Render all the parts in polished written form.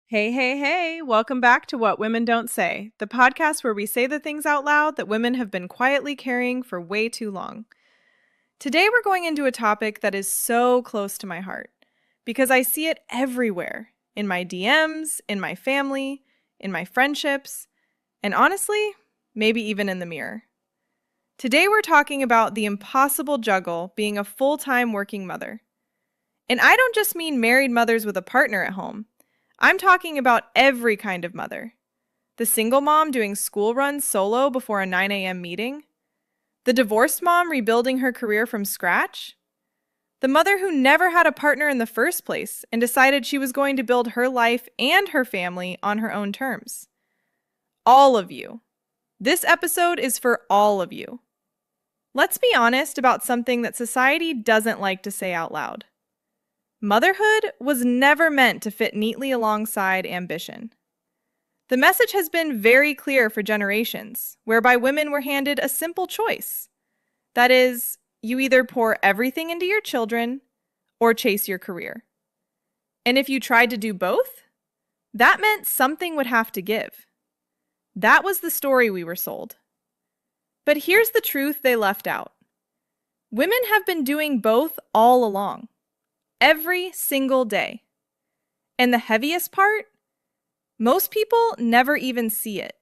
Hey, hey, hey, welcome back to What Women Don't Say, the podcast where we say the things out loud that women have been quietly carrying for way too long. Today, we're going into a topic that is so close to my heart because I see it everywhere in my DMs, in my family, in my friendships, and honestly, maybe even in the mirror. Today, we're talking about the impossible juggle being a full-time working mother. And I don't just mean married mothers with a partner at home. I'm talking about every kind of mother. The single mom doing school runs solo before a 9 a.m. meeting. The divorced mom rebuilding her career from scratch. The mother who never had a partner in the first place and decided she was going to build her life and her family on her own terms. All of you. This episode is for all of you. Let's be honest about something that society doesn't like to say out loud. Motherhood was never meant to fit neatly alongside ambition. The message has been very clear for generations, whereby women were handed a simple choice. That is, you either pour everything into your children or chase your career. And if you tried to do both, that meant something would have to give. That was the story we were sold. But here's the truth they left out. Women have been doing both all along. Every single day. And the heaviest part? Most people never even see it.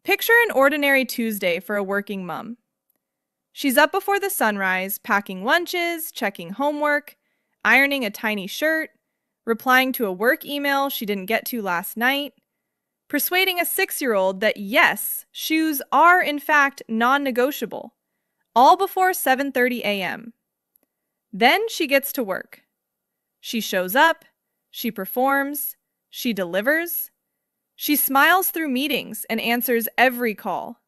Picture an ordinary Tuesday for a working mom. She's up before the sunrise, packing lunches, checking homework, ironing a tiny shirt, replying to a work email she didn't get to last night, persuading a 6-year-old that yes, shoes are in fact non-negotiable, all before 7:30 a.m. Then she gets to work. She shows up, she performs, she delivers. She smiles through meetings and answers every call.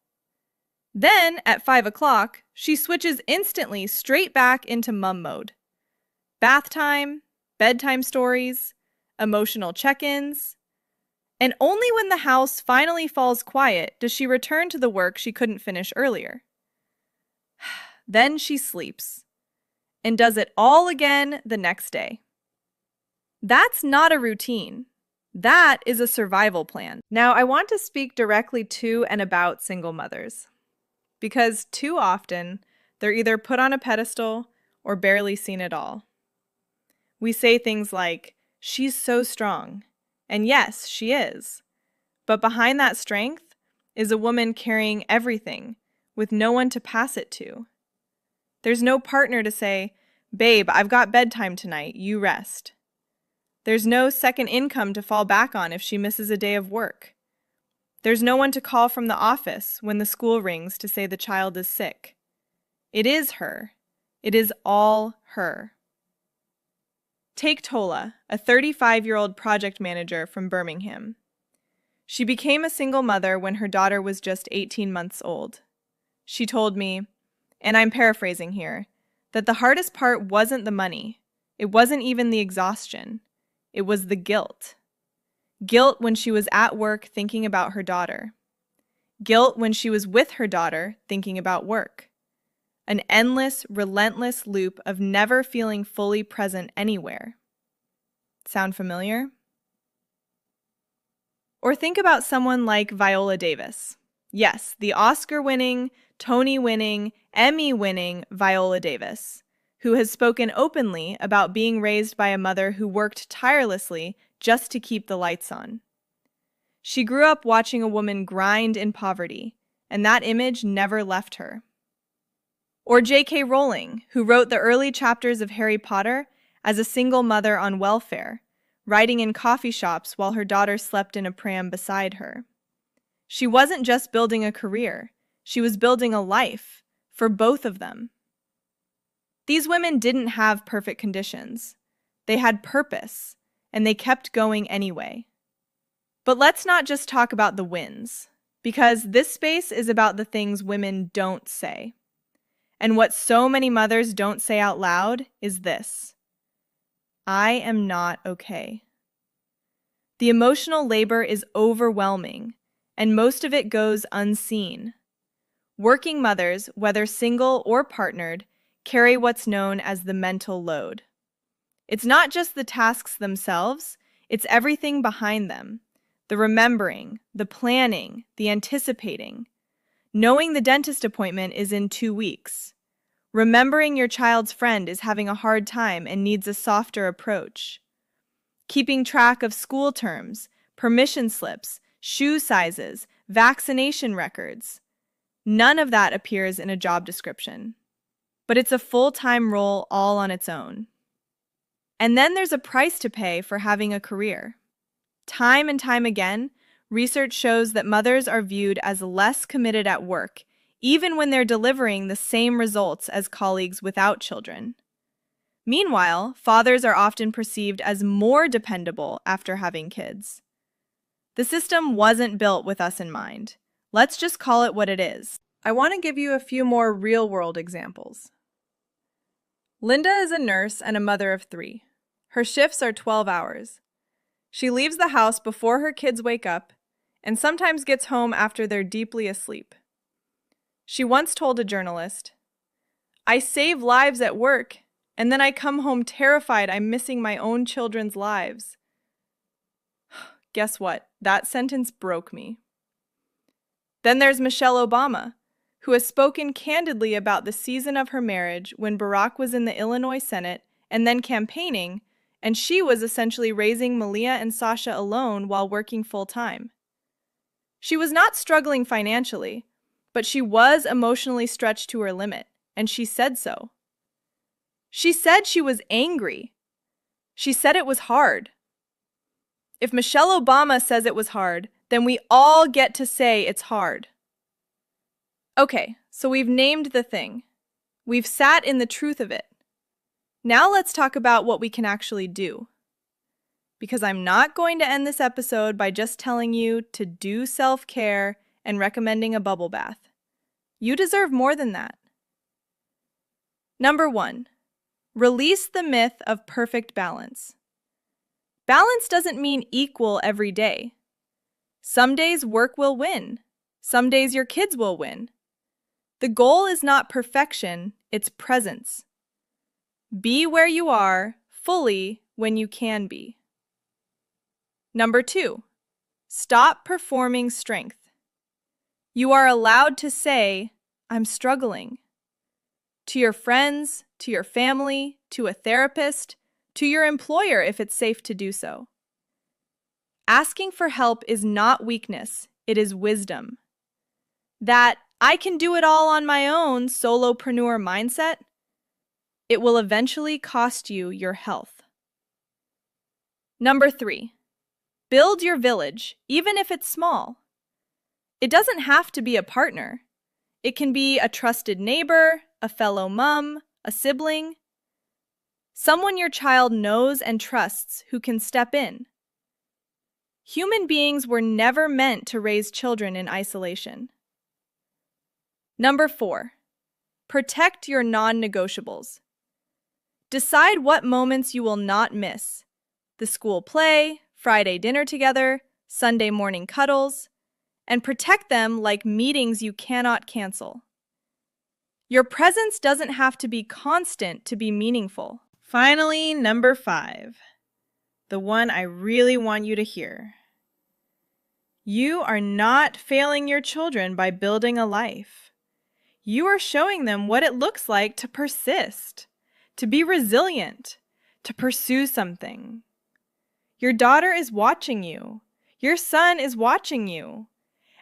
Then, at 5 o'clock, she switches instantly straight back into mum mode. Bath time, bedtime stories, emotional check-ins. And only when the house finally falls quiet does she return to the work she couldn't finish earlier. Then she sleeps. And does it all again the next day. That's not a routine. That is a survival plan. Now, I want to speak directly to and about single mothers, because too often they're either put on a pedestal or barely seen at all. We say things like, "She's so strong," and yes, she is. But behind that strength is a woman carrying everything with no one to pass it to. There's no partner to say, "Babe, I've got bedtime tonight, you rest." There's no second income to fall back on if she misses a day of work. There's no one to call from the office when the school rings to say the child is sick. It is her. It is all her. Take Tola, a 35-year-old project manager from Birmingham. She became a single mother when her daughter was just 18 months old. She told me, and I'm paraphrasing here, that the hardest part wasn't the money. It wasn't even the exhaustion. It was the guilt. Guilt when she was at work thinking about her daughter. Guilt when she was with her daughter thinking about work. An endless, relentless loop of never feeling fully present anywhere. Sound familiar? Or think about someone like Viola Davis. Yes, the Oscar-winning, Tony-winning, Emmy-winning Viola Davis, who has spoken openly about being raised by a mother who worked tirelessly just to keep the lights on. She grew up watching a woman grind in poverty, and that image never left her. Or J.K. Rowling, who wrote the early chapters of Harry Potter as a single mother on welfare, writing in coffee shops while her daughter slept in a pram beside her. She wasn't just building a career, she was building a life for both of them. These women didn't have perfect conditions. They had purpose, and they kept going anyway. But let's not just talk about the wins, because this space is about the things women don't say. And what so many mothers don't say out loud is this: I am not okay. The emotional labor is overwhelming, and most of it goes unseen. Working mothers, whether single or partnered, carry what's known as the mental load. It's not just the tasks themselves, It's everything behind them. The remembering, the planning, the anticipating. Knowing the dentist appointment is in 2 weeks. Remembering your child's friend is having a hard time and needs a softer approach. Keeping track of school terms, permission slips, shoe sizes, vaccination records. None of that appears in a job description. But it's a full-time role all on its own. And then there's a price to pay for having a career. Time and time again, research shows that mothers are viewed as less committed at work, even when they're delivering the same results as colleagues without children. Meanwhile, fathers are often perceived as more dependable after having kids. The system wasn't built with us in mind. Let's just call it what it is. I want to give you a few more real-world examples. Linda is a nurse and a mother of 3. Her shifts are 12 hours. She leaves the house before her kids wake up and sometimes gets home after they're deeply asleep. She once told a journalist, "I save lives at work, and then I come home terrified I'm missing my own children's lives." Guess what? That sentence broke me. Then there's Michelle Obama, who has spoken candidly about the season of her marriage when Barack was in the Illinois Senate and then campaigning, and she was essentially raising Malia and Sasha alone while working full-time. She was not struggling financially, but she was emotionally stretched to her limit, and she said so. She said she was angry. She said it was hard. If Michelle Obama says it was hard, then we all get to say it's hard. Okay, so we've named the thing. We've sat in the truth of it. Now let's talk about what we can actually do. Because I'm not going to end this episode by just telling you to do self-care and recommending a bubble bath. You deserve more than that. Number 1, release the myth of perfect balance. Balance doesn't mean equal every day. Some days work will win. Some days your kids will win. The goal is not perfection, it's presence. Be where you are, fully, when you can be. Number 2, stop performing strength. You are allowed to say, "I'm struggling." To your friends, to your family, to a therapist, to your employer if it's safe to do so. Asking for help is not weakness, it is wisdom. That "I can do it all on my own" solopreneur mindset, it will eventually cost you your health. Number 3, build your village, even if it's small. It doesn't have to be a partner. It can be a trusted neighbor, a fellow mom, a sibling. Someone your child knows and trusts who can step in. Human beings were never meant to raise children in isolation. Number 4, protect your non-negotiables. Decide what moments you will not miss. The school play, Friday dinner together, Sunday morning cuddles, and protect them like meetings you cannot cancel. Your presence doesn't have to be constant to be meaningful. Finally, number 5, the one I really want you to hear. You are not failing your children by building a life. You are showing them what it looks like to persist, to be resilient, to pursue something. Your daughter is watching you. Your son is watching you.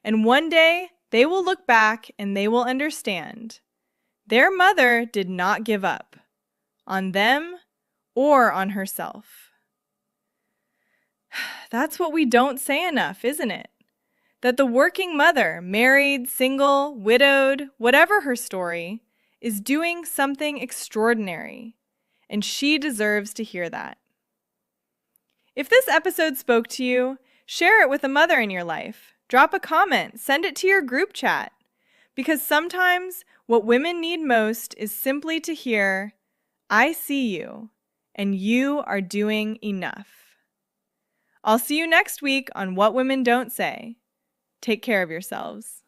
And one day, they will look back and they will understand. Their mother did not give up on them or on herself. That's what we don't say enough, isn't it? That the working mother, married, single, widowed, whatever her story, is doing something extraordinary, and she deserves to hear that. If this episode spoke to you, share it with a mother in your life. Drop a comment, send it to your group chat. Because sometimes what women need most is simply to hear, "I see you, and you are doing enough." I'll see you next week on What Women Don't Say. Take care of yourselves.